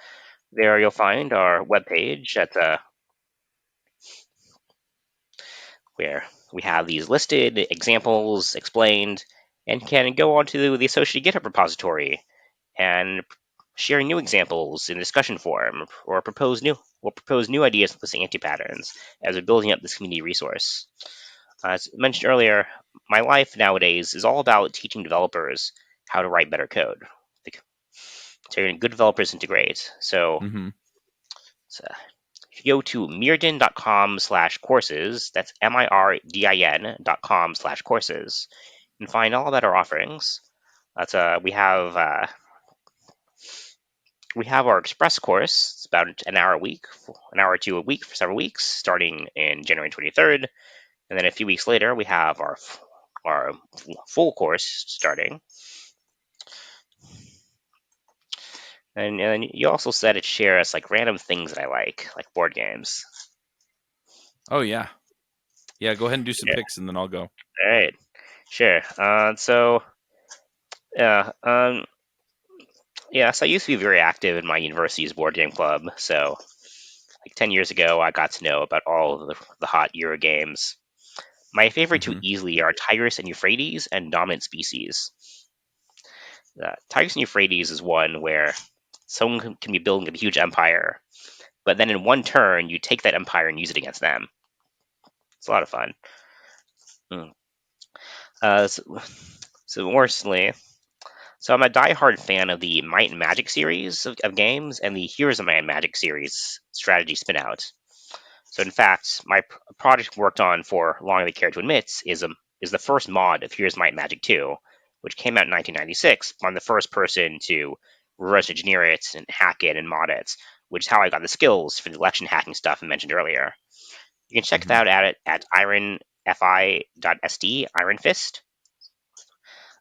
Speaker 2: there you'll find our webpage at the where we have these listed examples explained, and can go onto the associated GitHub repository and share new examples in discussion forum, or propose new ideas with the anti-patterns as we're building up this community resource. As mentioned earlier, my life nowadays is all about teaching developers how to write better code. Turning good developers into great. So,
Speaker 1: Mm-hmm.
Speaker 2: if you go to mirdin.com/courses, that's mirdin.com/courses, and find all about our offerings. That's we have our express course. It's about an hour or two a week for several weeks, starting in January 23rd, and then a few weeks later we have our full course starting. And you also said to share us random things that I like board games.
Speaker 1: Oh yeah, yeah. Go ahead and do some
Speaker 2: Yeah.
Speaker 1: picks, and then I'll go.
Speaker 2: All right. Sure. So yeah. So I used to be very active in my university's board game club. So 10 years ago, I got to know about all of the hot Euro games. My favorite two
Speaker 1: Mm-hmm.
Speaker 2: easily are Tigris and Euphrates and Dominant Species. Tigris and Euphrates is one where someone can be building a huge empire, but then in one turn, you take that empire and use it against them. It's a lot of fun. Mm. So more recently, so I'm a diehard fan of the Might and Magic series of games and the Heroes of Might and Magic series strategy spin-out. So in fact, my project worked on for Long As I Care to Admit is the first mod of Heroes of Might and Magic 2, which came out in 1996. I'm the first person to reverse engineer it and hack it and mod it, which is how I got the skills for the election hacking stuff I mentioned earlier. You can check
Speaker 1: Mm-hmm.
Speaker 2: that out at ironfi.sd, Iron Fist.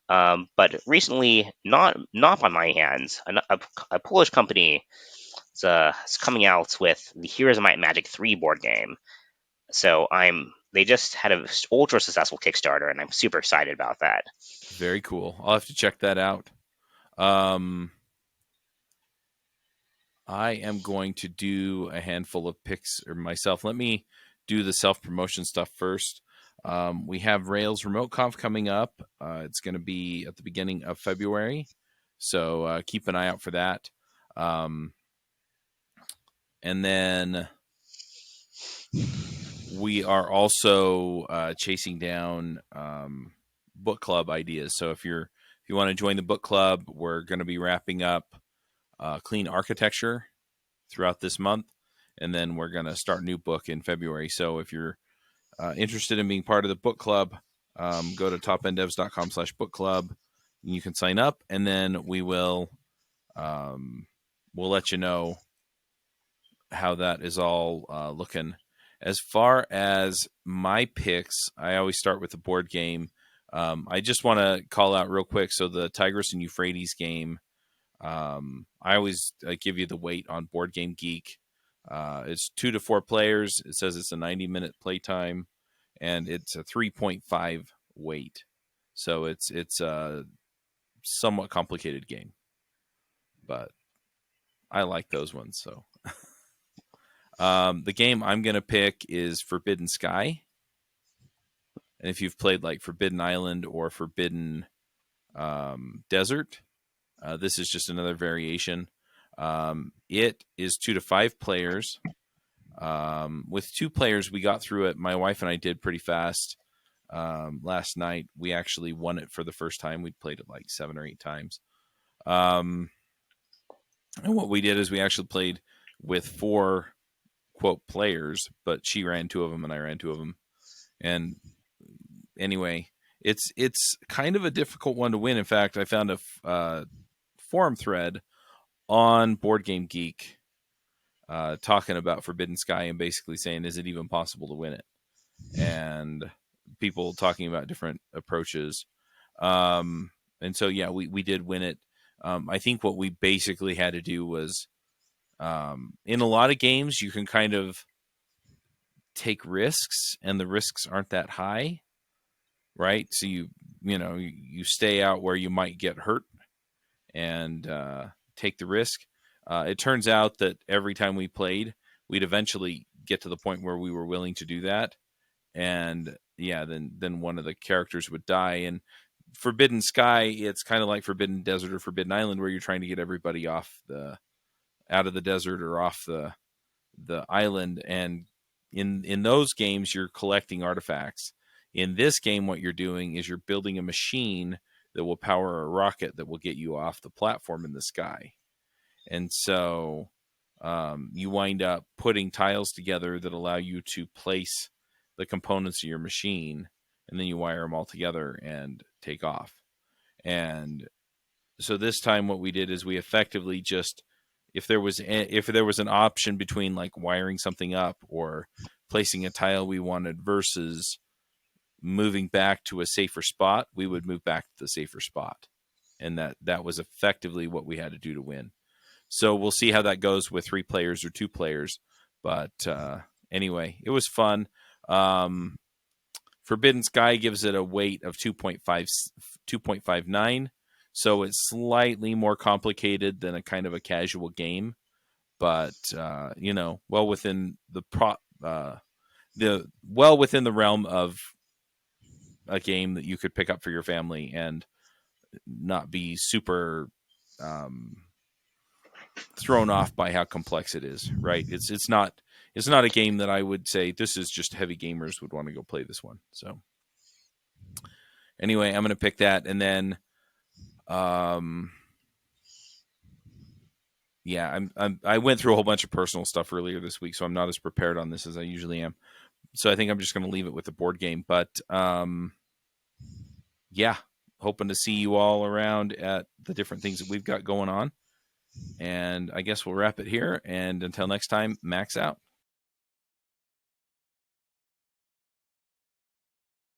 Speaker 2: But recently, not by my hands, a Polish company is coming out with the Heroes of Might and Magic 3 board game. So they just had an ultra successful Kickstarter, and I'm super excited about that.
Speaker 1: Very cool. I'll have to check that out. Um, I am going to do a handful of picks or myself. Let me do the self promotion stuff first. We have Rails Remote Conf coming up. It's going to be at the beginning of February, so keep an eye out for that. And then we are also chasing down book club ideas. So if you want to join the book club, we're going to be wrapping up clean architecture throughout this month, and then we're going to start a new book in February. So if you're interested in being part of the book club, go to topendevs.com/book club. You can sign up, and then we'll let you know how that is all looking. As far as my picks, I always start with the board game. I just want to call out real quick. So the Tigris and Euphrates game, I always give you the weight on Board Game Geek. It's 2 to 4 players. It says it's a 90-minute playtime, and it's a 3.5 weight. So it's a somewhat complicated game, but I like those ones. So the game I'm going to pick is Forbidden Sky. And if you've played like Forbidden Island or Forbidden Desert, this is just another variation. It is 2 to 5 players. With 2 players, we got through it. My wife and I did pretty fast. Last night, we actually won it for the first time. We'd played it like 7 or 8 times. And what we did is we actually played with 4, quote, players, but she ran 2 of them and I ran 2 of them. And anyway, it's kind of a difficult one to win. In fact, I found a forum thread on Board Game Geek talking about Forbidden Sky and basically saying, is it even possible to win it? And people talking about different approaches. And so, yeah, we did win it. I think what we basically had to do was, in a lot of games, you can kind of take risks and the risks aren't that high, right? So you stay out where you might get hurt and take the risk. It turns out that every time we played, we'd eventually get to the point where we were willing to do that. And yeah, then one of the characters would die. And Forbidden Sky, it's kind of like Forbidden Desert or Forbidden Island, where you're trying to get everybody out of the desert or off the island. And in those games, you're collecting artifacts. In this game, what you're doing is you're building a machine that will power a rocket that will get you off the platform in the sky. And so you wind up putting tiles together that allow you to place the components of your machine, and then you wire them all together and take off. And so this time what we did is we effectively just, if there was an option between like wiring something up or placing a tile we wanted versus moving back to a safer spot, we would move back to the safer spot. And that was effectively what we had to do to win. So we'll see how that goes with 3 players or 2 players. But anyway, it was fun. Forbidden Sky gives it a weight of 2.59. So it's slightly more complicated than a kind of a casual game. But, well within within the realm of a game that you could pick up for your family and not be super thrown off by how complex it is, right? It's not a game that I would say this is just heavy gamers would want to go play this one. So anyway, I'm going to pick that. And then, I went through a whole bunch of personal stuff earlier this week, so I'm not as prepared on this as I usually am. So I think I'm just going to leave it with the board game. But hoping to see you all around at the different things that we've got going on. And I guess we'll wrap it here. And until next time, Max out.